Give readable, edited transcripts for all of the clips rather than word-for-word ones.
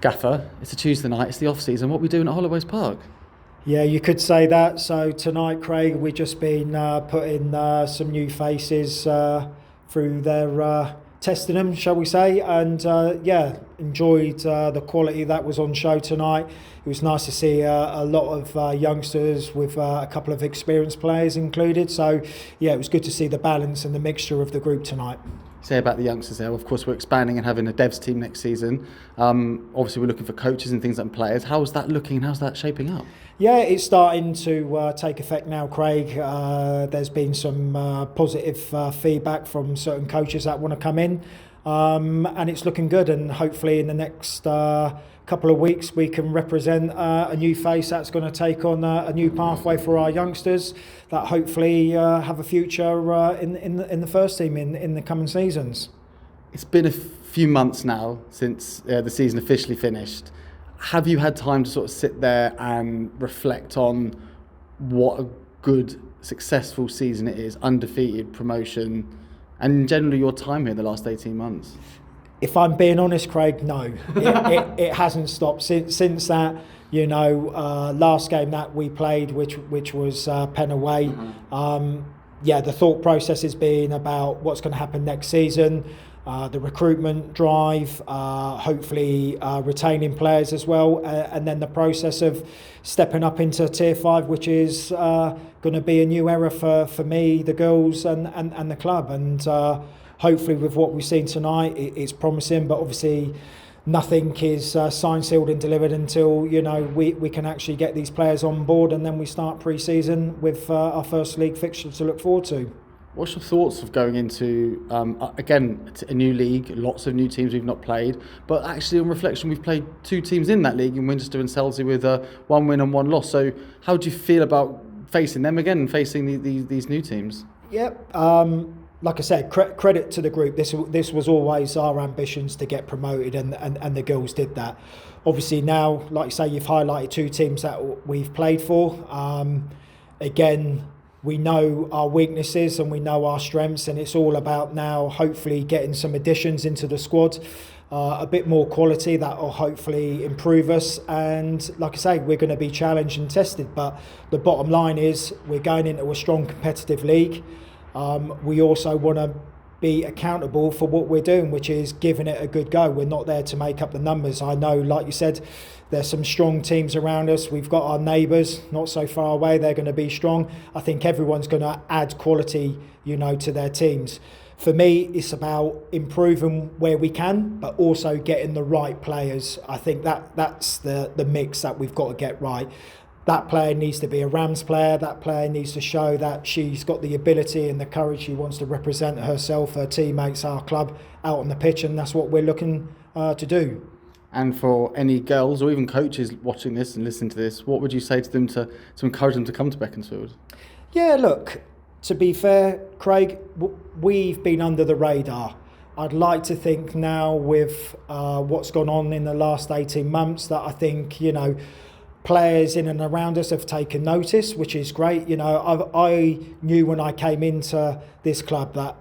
Gaffer, it's a Tuesday night, it's the off-season. What are we doing at Holloway's Park? Yeah, you could say that. So tonight, Craig, we've just been putting some new faces through their testing them, shall we say, and enjoyed the quality that was on show tonight. It was nice to see a lot of youngsters with a couple of experienced players included. So yeah, it was good to see the balance and the mixture of the group tonight. Say about the youngsters there, of course we're expanding and having a devs team next season. Obviously we're looking for coaches and things like players. How's that looking and how's that shaping up? Yeah, it's starting to take effect now, Craig. There's been some positive feedback from certain coaches that want to come in, and it's looking good. And hopefully in the next couple of weeks we can represent a new face that's going to take on a new pathway for our youngsters that hopefully have a future in the first team in the coming seasons. It's been a few months now since the season officially finished. Have you had time to sort of sit there and reflect on what a good, successful season it is, undefeated, promotion, and generally your time here the last 18 months? If I'm being honest, Craig, no. It hasn't stopped since that, last game that we played, which was Penn away. The thought process has been about what's going to happen next season. The recruitment drive, hopefully retaining players as well, and then the process of stepping up into Tier 5, which is going to be a new era for me, the girls and the club. And hopefully with what we've seen tonight, it's promising, but obviously nothing is signed, sealed and delivered until we can actually get these players on board, and then we start pre-season with our first league fixture to look forward to. What's your thoughts of going into, again, a new league, lots of new teams we've not played, but actually on reflection we've played two teams in that league, in Winchester and Selsey, with one win and one loss. So how do you feel about facing them again and facing these new teams? Yep. Like I said, credit to the group. This was always our ambitions to get promoted, and the girls did that. Obviously now, like you say, you've highlighted two teams that we've played for. Again, we know our weaknesses and we know our strengths, and it's all about now hopefully getting some additions into the squad, a bit more quality that will hopefully improve us. And like I say, we're going to be challenged and tested, but the bottom line is we're going into a strong competitive league. We also want to be accountable for what we're doing, which is giving it a good go. We're not there to make up the numbers. I know, like you said, there's some strong teams around us. We've got our neighbours not so far away. They're going to be strong. I think everyone's going to add quality, to their teams. For me, it's about improving where we can, but also getting the right players. I think that's the mix that we've got to get right. That player needs to be a Rams player. That player needs to show that she's got the ability and the courage. She wants to represent herself, her teammates, our club out on the pitch, and that's what we're looking to do. And for any girls or even coaches watching this and listening to this, what would you say to them to encourage them to come to Beaconsfield? Yeah, look, to be fair, Craig, we've been under the radar. I'd like to think now with what's gone on in the last 18 months that I think, players in and around us have taken notice, which is great. I knew when I came into this club that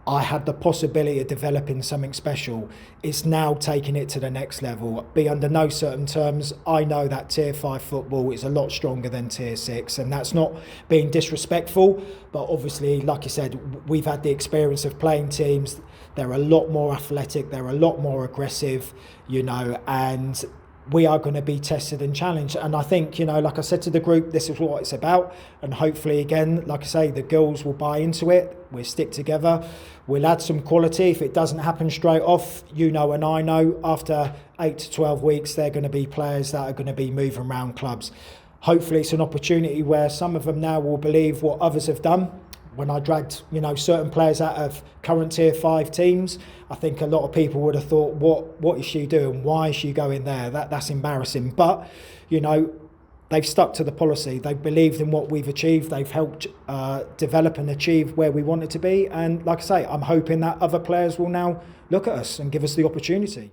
I had the possibility of developing something special. It's now taking it to the next level. Be under no certain terms, I know that Tier 5 football is a lot stronger than Tier 6, and that's not being disrespectful, but obviously, like I said, we've had the experience of playing teams. They're a lot more athletic, they're a lot more aggressive, and we are going to be tested and challenged. And I think, like I said to the group, this is what it's about. And hopefully, again, like I say, the girls will buy into it. We'll stick together. We'll add some quality. If it doesn't happen straight off, and I know, after 8 to 12 weeks, they're going to be players that are going to be moving around clubs. Hopefully, it's an opportunity where some of them now will believe what others have done. When I dragged, certain players out of current Tier 5 teams, I think a lot of people would have thought, what is she doing? Why is she going there? That's embarrassing. But, they've stuck to the policy. They've believed in what we've achieved. They've helped develop and achieve where we want it to be. And like I say, I'm hoping that other players will now look at us and give us the opportunity.